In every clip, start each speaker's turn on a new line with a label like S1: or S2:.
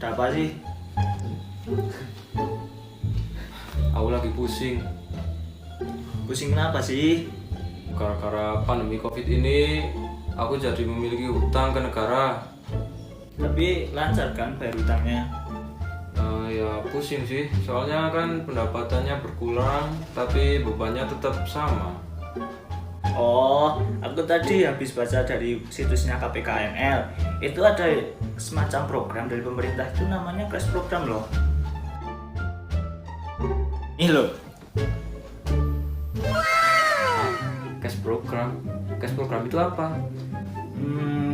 S1: Ada apa sih?
S2: Aku lagi pusing
S1: Pusing kenapa sih?
S2: gara-gara pandemi COVID ini. Aku jadi memiliki hutang ke negara.
S1: Tapi lancar kan bayar utangnya?
S2: Ya pusing sih, soalnya kan pendapatannya berkurang tapi bebannya tetap sama.
S1: Oh, aku tadi habis baca dari situsnya KPKNL. Itu ada semacam program dari pemerintah, itu namanya Crash Program loh. Ini loh.
S2: Cash program itu apa?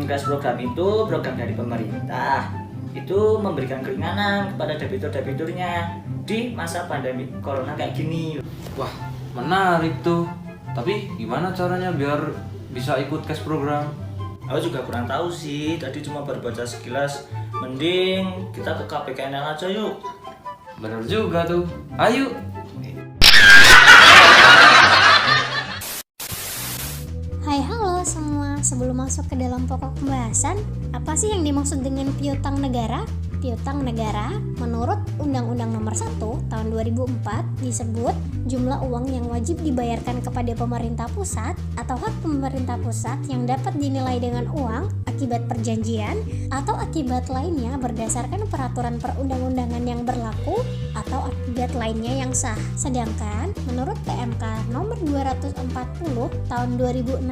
S1: Crash Program itu program dari pemerintah. Itu memberikan keringanan kepada debitur-debiturnya di masa pandemi corona kayak gini.
S2: Wah, menarik tuh. Tapi gimana caranya biar bisa ikut cash program?
S1: Aku juga kurang tahu sih, tadi cuma baru baca sekilas. Mending kita ke KPKNL aja yuk.
S2: Bener juga tuh. Ayo.
S3: Hai halo semua, sebelum masuk ke dalam pokok pembahasan, apa sih yang dimaksud dengan piutang negara? Piutang negara menurut Undang-Undang Nomor 1 Tahun 2004 disebut jumlah uang yang wajib dibayarkan kepada pemerintah pusat atau hak pemerintah pusat yang dapat dinilai dengan uang akibat perjanjian atau akibat lainnya berdasarkan peraturan perundang-undangan yang berlaku atau akibat lainnya yang sah. Sedangkan menurut PMK Nomor 240 Tahun 2016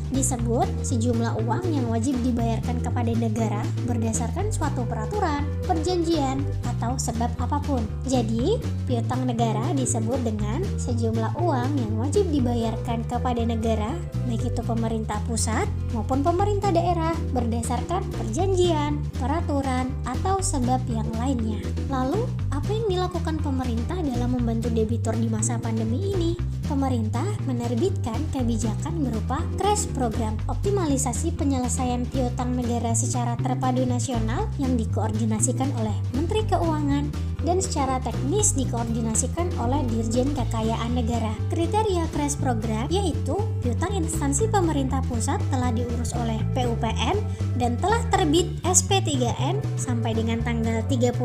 S3: disebut sejumlah uang yang wajib dibayarkan kepada negara berdasarkan suatu peraturan, perjanjian, atau sebab apapun. Jadi, piutang negara disebut dengan sejumlah uang yang wajib dibayarkan kepada negara, baik itu pemerintah pusat maupun pemerintah daerah berdasarkan perjanjian, peraturan, atau sebab yang lainnya. Lalu, apa yang dilakukan pemerintah dalam membantu debitur di masa pandemi ini? Pemerintah menerbitkan kebijakan berupa Crash Program, optimalisasi penyelesaian piutang negara secara terpadu nasional yang dikoordinasikan oleh Menteri Keuangan dan secara teknis dikoordinasikan oleh Dirjen Kekayaan Negara. Kriteria Crash Program yaitu piutang instansi pemerintah pusat telah diurus oleh PUPN dan telah terbit SP3N sampai dengan tanggal 31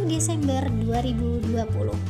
S3: Desember 2020.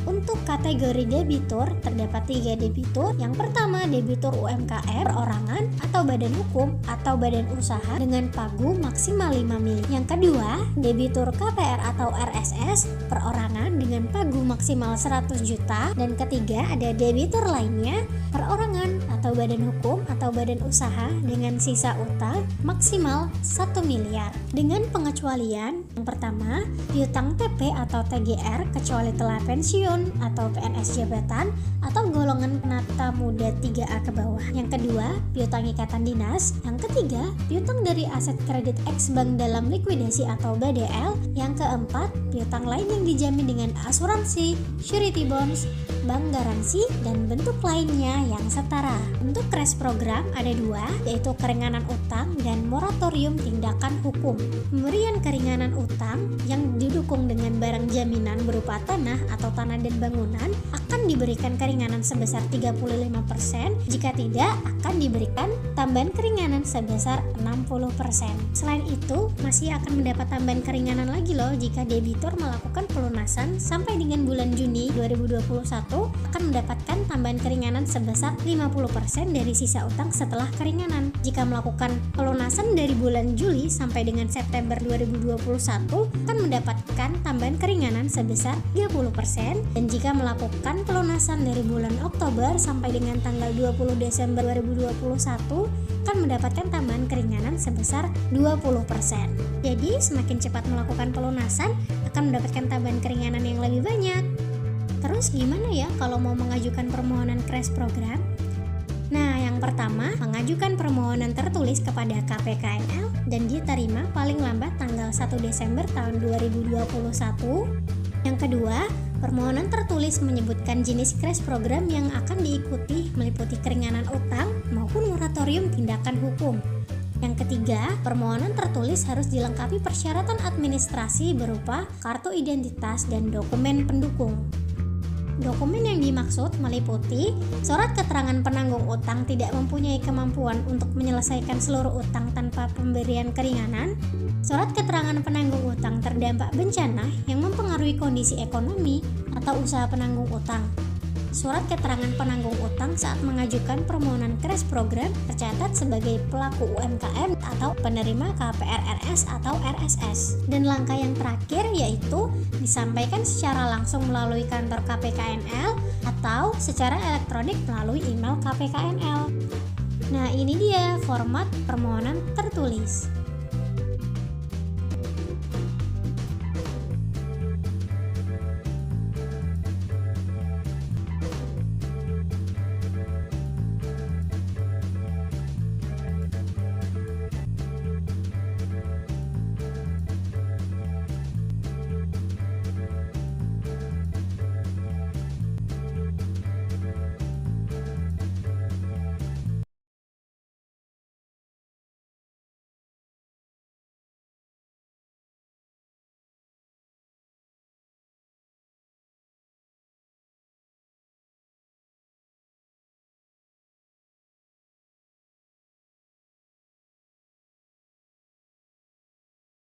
S3: Untuk kategori debitur terdapat 3 debitur. Yang pertama, debitur UMKM perorangan atau badan hukum atau badan usaha dengan pagu maksimal 5 mili. Yang kedua, debitur KPR atau RSS perorangan dengan pagu maksimal 100 juta. Dan ketiga, ada debitur lainnya perorangan atau badan hukum atau badan usaha dengan sisa utang maksimal 1 miliar. Dengan pengecualian, yang pertama, piutang TP atau TGR kecuali telah pensiun atau PNS jabatan atau golongan penata muda 3A ke bawah. Yang kedua, piutang ikatan dinas. Yang ketiga, piutang dari aset kredit ex bank dalam likuidasi atau BDL. Yang keempat, piutang lain yang dijamin dengan asuransi, surety bonds, bank garansi, dan bentuk lainnya yang setara. Untuk Crash Program ada 2, yaitu keringanan utang dan moratorium tindakan hukum. Pemberian keringanan utang yang didukung dengan barang jaminan berupa tanah atau tanah dan bangunan akan diberikan keringanan sebesar 35%, jika tidak akan diberikan tambahan keringanan sebesar 60%. Selain itu, masih akan mendapat tambahan keringanan lagi loh jika debitur melakukan pelunasan sampai dengan bulan Juni 2021 akan mendapatkan tambahan keringanan sebesar 50% dari sisa utang setelah keringanan. Jika melakukan pelunasan dari bulan Juli sampai dengan September 2021 akan mendapatkan tambahan keringanan sebesar 30%, dan jika melakukan pelunasan dari bulan Oktober sampai dengan tanggal 20 Desember 2021 akan mendapatkan tambahan keringanan sebesar 20%. Jadi semakin cepat melakukan pelunasan akan mendapatkan tambahan keringanan yang lebih banyak. Terus gimana ya kalau mau mengajukan permohonan Crash Program? Nah, yang pertama, mengajukan permohonan tertulis kepada KPKNL dan diterima paling lambat tanggal 1 Desember tahun 2021. Yang kedua, permohonan tertulis menyebutkan jenis Crash Program yang akan diikuti meliputi keringanan utang maupun moratorium tindakan hukum. Yang ketiga, permohonan tertulis harus dilengkapi persyaratan administrasi berupa kartu identitas dan dokumen pendukung. Dokumen yang dimaksud meliputi surat keterangan penanggung utang tidak mempunyai kemampuan untuk menyelesaikan seluruh utang tanpa pemberian keringanan, Surat keterangan penanggung utang terdampak bencana yang mempengaruhi kondisi ekonomi atau usaha penanggung utang. Surat keterangan penanggung utang saat mengajukan permohonan cash program tercatat sebagai pelaku UMKM atau penerima KPRRS atau RSS. Dan langkah yang terakhir yaitu disampaikan secara langsung melalui kantor KPKNL atau secara elektronik melalui email KPKNL. Nah, ini dia format permohonan tertulis.